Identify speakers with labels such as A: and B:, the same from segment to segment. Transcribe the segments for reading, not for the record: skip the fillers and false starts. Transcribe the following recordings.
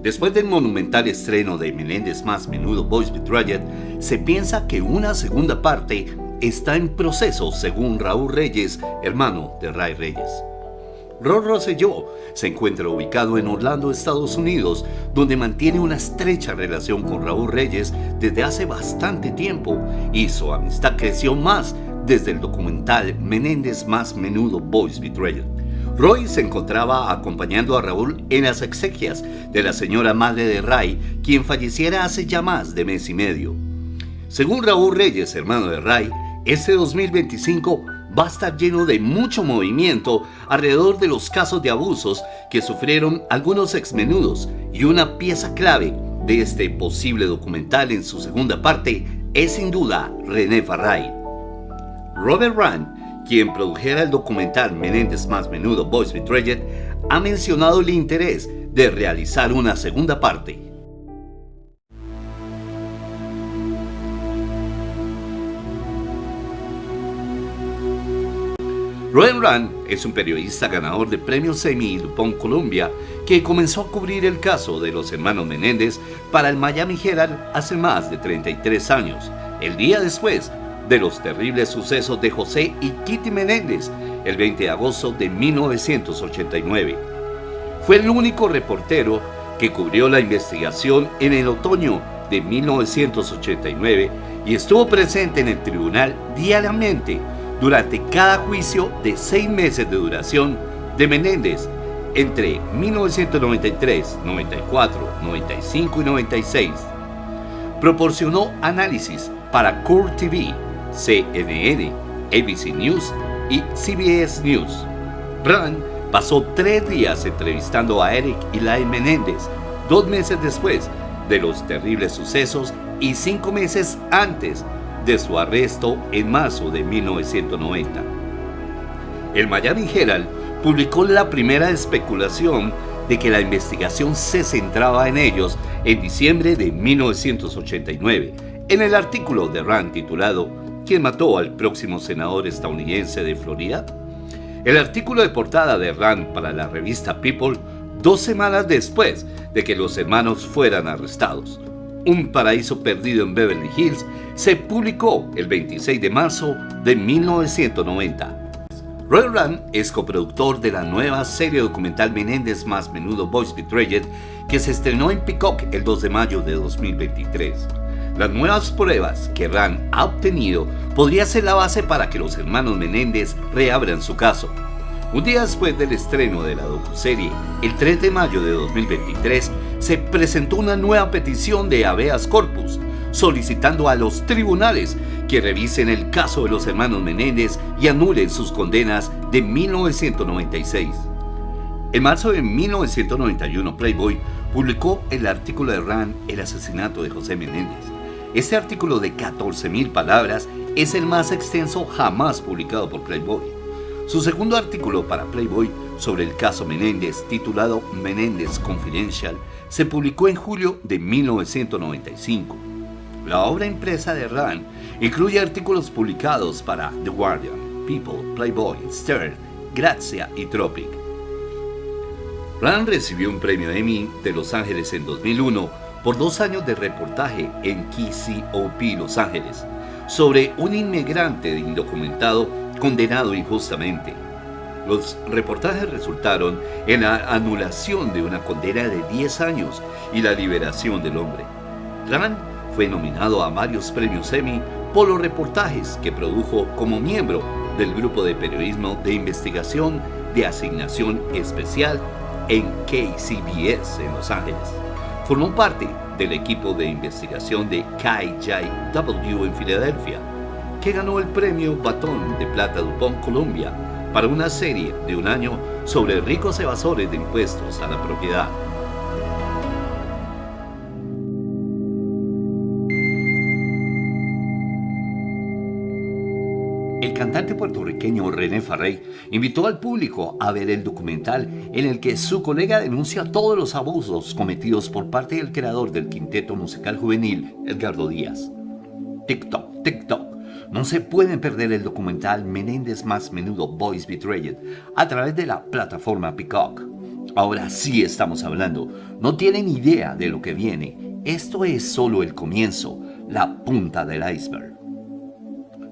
A: Después del monumental estreno de Menéndez Más Menudo Boys Betrayed, se piensa que una segunda parte está en proceso, según Raúl Reyes, hermano de Ray Reyes. Rod Rosselló se encuentra ubicado en Orlando, Estados Unidos, donde mantiene una estrecha relación con Raúl Reyes desde hace bastante tiempo, y su amistad creció más desde el documental Menéndez Más Menudo Boys Betrayed. Roy se encontraba acompañando a Raúl en las exequias de la señora madre de Ray, quien falleciera hace ya más de mes y medio. Según Raúl Reyes, hermano de Ray, este 2025 va a estar lleno de mucho movimiento alrededor de los casos de abusos que sufrieron algunos exmenudos, y una pieza clave de este posible documental en su segunda parte es sin duda René Farray. Robert Rand, quien produjera el documental Menéndez Más Menudo Boys Betrayed, ha mencionado el interés de realizar una segunda parte. Robert Rand es un periodista ganador de premios Emmy y DuPont Columbia que comenzó a cubrir el caso de los hermanos Menéndez para el Miami Herald hace más de 33 años, el día después de los terribles sucesos de José y Kitty Menéndez, el 20 de agosto de 1989. Fue el único reportero que cubrió la investigación en el otoño de 1989 y estuvo presente en el tribunal diariamente durante cada juicio de 6 meses de duración de Menéndez entre 1993, 94, 95 y 96. Proporcionó análisis para Court TV, CNN, ABC News y CBS News. Rand pasó 3 días entrevistando a Eric y Lai Menéndez, 2 meses después de los terribles sucesos y 5 meses antes de su arresto en marzo de 1990. El Miami Herald publicó la primera especulación de que la investigación se centraba en ellos en diciembre de 1989, en el artículo de Rand titulado ¿Quién mató al próximo senador estadounidense de Florida? El artículo de portada de Rand para la revista People 2 semanas después de que los hermanos fueran arrestados. Un paraíso perdido en Beverly Hills se publicó el 26 de marzo de 1990. Roy Rand es coproductor de la nueva serie documental Menéndez Más Menudo Boys Betrayed, que se estrenó en Peacock el 2 de mayo de 2023. Las nuevas pruebas que Rand ha obtenido podría ser la base para que los hermanos Menéndez reabran su caso. Un día después del estreno de la docuserie, el 3 de mayo de 2023, se presentó una nueva petición de habeas corpus, solicitando a los tribunales que revisen el caso de los hermanos Menéndez y anulen sus condenas de 1996. En marzo de 1991, Playboy publicó el artículo de Rand, El asesinato de José Menéndez. Este artículo de 14,000 palabras es el más extenso jamás publicado por Playboy. Su segundo artículo para Playboy sobre el caso Menéndez, titulado Menéndez Confidential, se publicó en julio de 1995. La obra impresa de Rand incluye artículos publicados para The Guardian, People, Playboy, Stern, Grazia y Tropic. Rand recibió un premio Emmy de Los Ángeles en 2001 por 2 años de reportaje en KCOP Los Ángeles sobre un inmigrante indocumentado condenado injustamente. Los reportajes resultaron en la anulación de una condena de 10 años y la liberación del hombre. Rand fue nominado a varios premios Emmy por los reportajes que produjo como miembro del grupo de periodismo de investigación de asignación especial en KCBS en Los Ángeles. Formó parte del equipo de investigación de KJW en Filadelfia, que ganó el premio Batón de Plata DuPont Columbia para una serie de 1 año sobre ricos evasores de impuestos a la propiedad. El cantante puertorriqueño René Farray invitó al público a ver el documental en el que su colega denuncia todos los abusos cometidos por parte del creador del quinteto musical juvenil, Edgardo Díaz. TikTok. No se pueden perder el documental Menéndez Más Menudo Boys Betrayed a través de la plataforma Peacock. Ahora sí estamos hablando. No tienen idea de lo que viene. Esto es solo el comienzo, la punta del iceberg.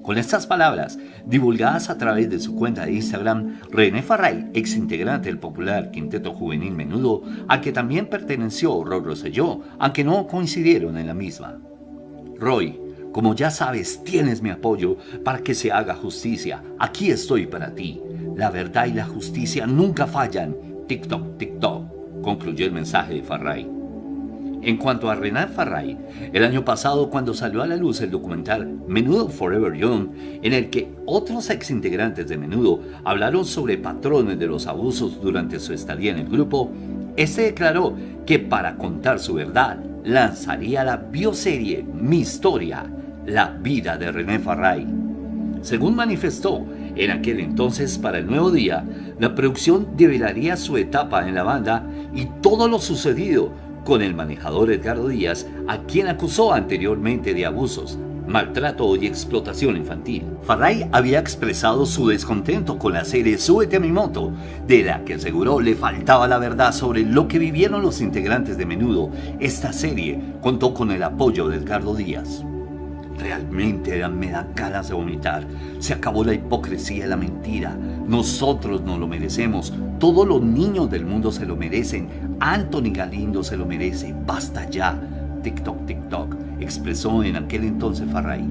A: Con estas palabras, divulgadas a través de su cuenta de Instagram, René Farray, ex integrante del popular quinteto juvenil Menudo, al que también perteneció Roy Rosselló, aunque no coincidieron en la misma. Roy, como ya sabes, tienes mi apoyo para que se haga justicia. Aquí estoy para ti. La verdad y la justicia nunca fallan. TikTok, TikTok, concluyó el mensaje de Farray. En cuanto a René Farray, el año pasado cuando salió a la luz el documental Menudo Forever Young, en el que otros exintegrantes de Menudo hablaron sobre patrones de los abusos durante su estadía en el grupo, este declaró que para contar su verdad lanzaría la bioserie Mi Historia, la vida de René Farray. Según manifestó, en aquel entonces para El Nuevo Día, la producción develaría su etapa en la banda y todo lo sucedido con el manejador Edgardo Díaz, a quien acusó anteriormente de abusos, maltrato y explotación infantil. Farray había expresado su descontento con la serie Súbete a mi moto, de la que aseguró le faltaba la verdad sobre lo que vivieron los integrantes de Menudo. Esta serie contó con el apoyo de Edgardo Díaz. Realmente me da ganas de vomitar. Se acabó la hipocresía y la mentira. Nosotros nos lo merecemos. Todos los niños del mundo se lo merecen. Anthony Galindo se lo merece. Basta ya. TikTok, TikTok, expresó en aquel entonces Farray.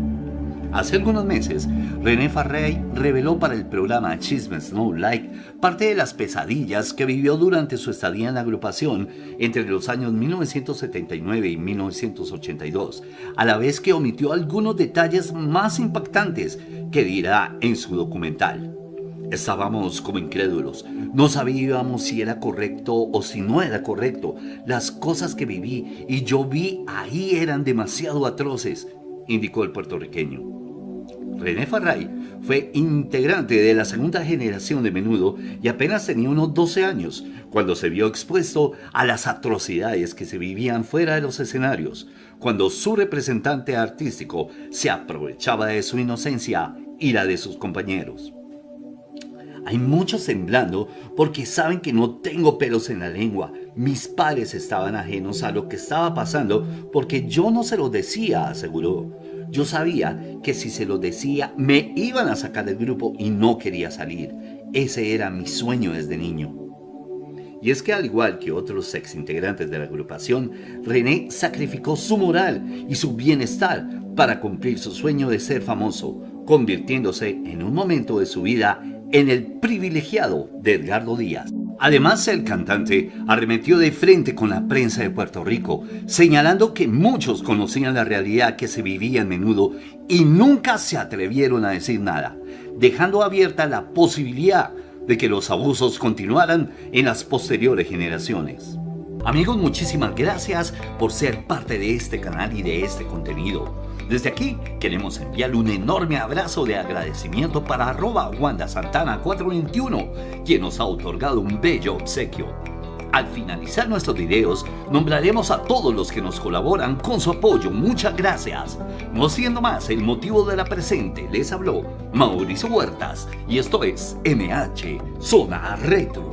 A: Hace algunos meses, René Farray reveló para el programa Chismes No Like parte de las pesadillas que vivió durante su estadía en la agrupación entre los años 1979 y 1982, a la vez que omitió algunos detalles más impactantes que dirá en su documental. Estábamos como incrédulos, no sabíamos si era correcto o si no era correcto. Las cosas que viví y yo vi ahí eran demasiado atroces, indicó el puertorriqueño. René Farray fue integrante de la segunda generación de Menudo y apenas tenía unos 12 años cuando se vio expuesto a las atrocidades que se vivían fuera de los escenarios, cuando su representante artístico se aprovechaba de su inocencia y la de sus compañeros. Hay muchos temblando porque saben que no tengo pelos en la lengua. Mis padres estaban ajenos a lo que estaba pasando porque yo no se lo decía, aseguró. Yo sabía que si se lo decía me iban a sacar del grupo y no quería salir. Ese era mi sueño desde niño. Y es que al igual que otros exintegrantes de la agrupación, René sacrificó su moral y su bienestar para cumplir su sueño de ser famoso, convirtiéndose en un momento de su vida en el privilegiado de Edgardo Díaz. Además, el cantante arremetió de frente con la prensa de Puerto Rico, señalando que muchos conocían la realidad que se vivía en Menudo y nunca se atrevieron a decir nada, dejando abierta la posibilidad de que los abusos continuaran en las posteriores generaciones. Amigos, muchísimas gracias por ser parte de este canal y de este contenido. Desde aquí queremos enviarle un enorme abrazo de agradecimiento para @WandaSantana421, quien nos ha otorgado un bello obsequio. Al finalizar nuestros videos, nombraremos a todos los que nos colaboran con su apoyo. Muchas gracias. No siendo más el motivo de la presente, les habló Mauricio Huertas y esto es MH Zona Retro.